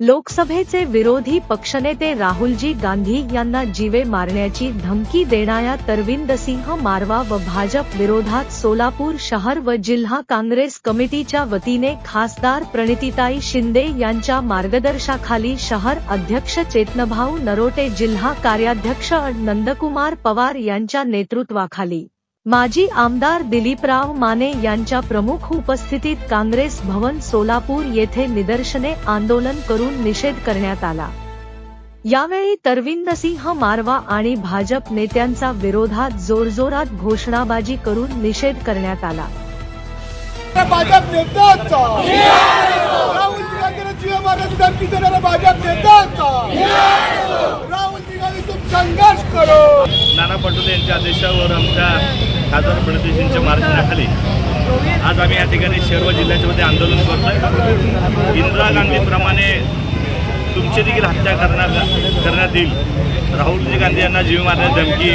लोकसभेचे विरोधी पक्षनेते राहुलजी गांधी यांना जीवे मारण्याची धमकी देणाऱ्या तरविंदसिंह मारवा व भाजप विरोधात सोलापूर शहर व जिल्हा काँग्रेस कमिटीच्या वतीने खासदार प्रणितीताई शिंदे यांच्या मार्गदर्शनाखाली शहर अध्यक्ष चेतनभाऊ नरोटे, जिल्हा कार्याध्यक्ष नंदकुमार पवार यांच्या नेतृत्वाखाली माजी आमदार दिलीपराव माने यांच्या प्रमुख उपस्थितीत काँग्रेस भवन सोलापूर येथे निदर्शने आंदोलन करून निषेध करण्यात आला। यावेळी तरविंदसिंह मारवा आणि भाजप नेत्यांचा विरोधात जोरजोरात घोषणाबाजी करून निषेध करण्यात आला। भाजप नेत्यांचा राहुलजी गांधींना जीवे मारण्याची धमकी देणाऱ्या भाजप नेत्यांचा राहुलजी गांधी तुम संघर्ष करो। नाना पटोले यांच्या आदेशावर आमच्या खासदार प्रणितीजींच्या मार्गदर्शनाखाली आज आम्ही या ठिकाणी शहर व जिल्ह्याच्या मध्ये आंदोलन करतोय। इंदिरा गांधीप्रमाणे तुमची देखील हत्या करण्यात येईल, राहुलजी गांधी यांना जीव मारण्याची धमकी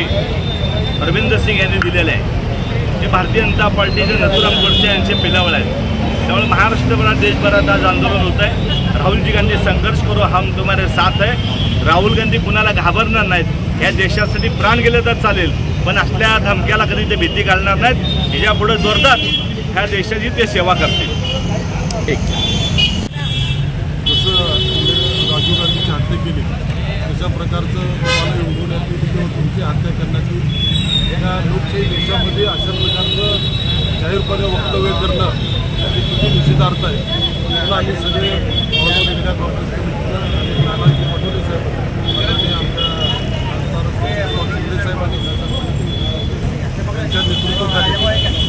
अरविंदसिंग यांनी दिलेली आहे। हे भारतीय जनता पार्टीचे नथुराम गोडसे यांचे पिलावळ आहेत। त्यामुळे महाराष्ट्रभरात देशभरात आज आंदोलन होत आहे। राहुलजी गांधी संघर्ष करो, हम तुम्हारे साथ है। राहुल गांधी कुणाला घाबरणार नाहीत, या देशासाठी प्राण गेले तर चालेल, पण असल्या धमक्याला कधी ते भीती घालणार नाहीत। याच्यापुढे जोरदार ह्या देशाची ते सेवा करतील। जसं राजीव गांधीची हत्या केली तशा प्रकारचं तुम्हाला उडवण्यात येईल किंवा तुमची हत्या करण्यात येईल। एका लोकशाही देशामध्ये अशा प्रकारचं जाहीरपणे वक्तव्य करणं हे किती निषेधार्थ आहे। म्हणून आम्ही सगळे ऑल इंडिया काँग्रेस कमिटीनं नानाजी पटोले साहेब आणि आमच्या खासदार शिंदे साहेब आणि त्यांच्या नेतृत्वाखाली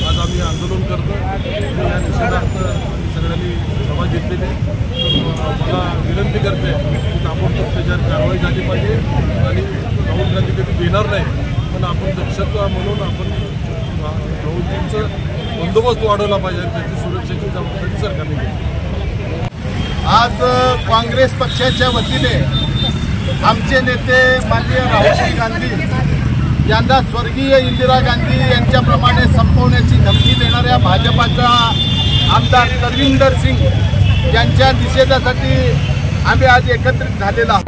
आज आम्ही आंदोलन करतो। या निषेधार्थ आम्ही सगळ्यांनी सभा घेतलेली आहे। मला विनंती करते की ताबडतोब त्याच्यावर कारवाई झाली पाहिजे आणि राहुल गांधी कधी देणार नाही, पण आपण दक्षता म्हणून आपण राहुलजींचं बंदोबस्त वाढवला पाहिजे आणि त्याची सुरक्षेची जबाबदारी सरकारने घेतली। आज काँग्रेस पक्षाच्या वतीने आमचे नेते माननीय राहुलजी गांधी यांना स्वर्गीय इंदिरा गांधी यांच्याप्रमाणे संपवण्याची धमकी देणाऱ्या भाजपाचा आमदार तरविंदर सिंग यांच्या निषेधासाठी आम्ही आज एकत्रित झालेलो आहोत।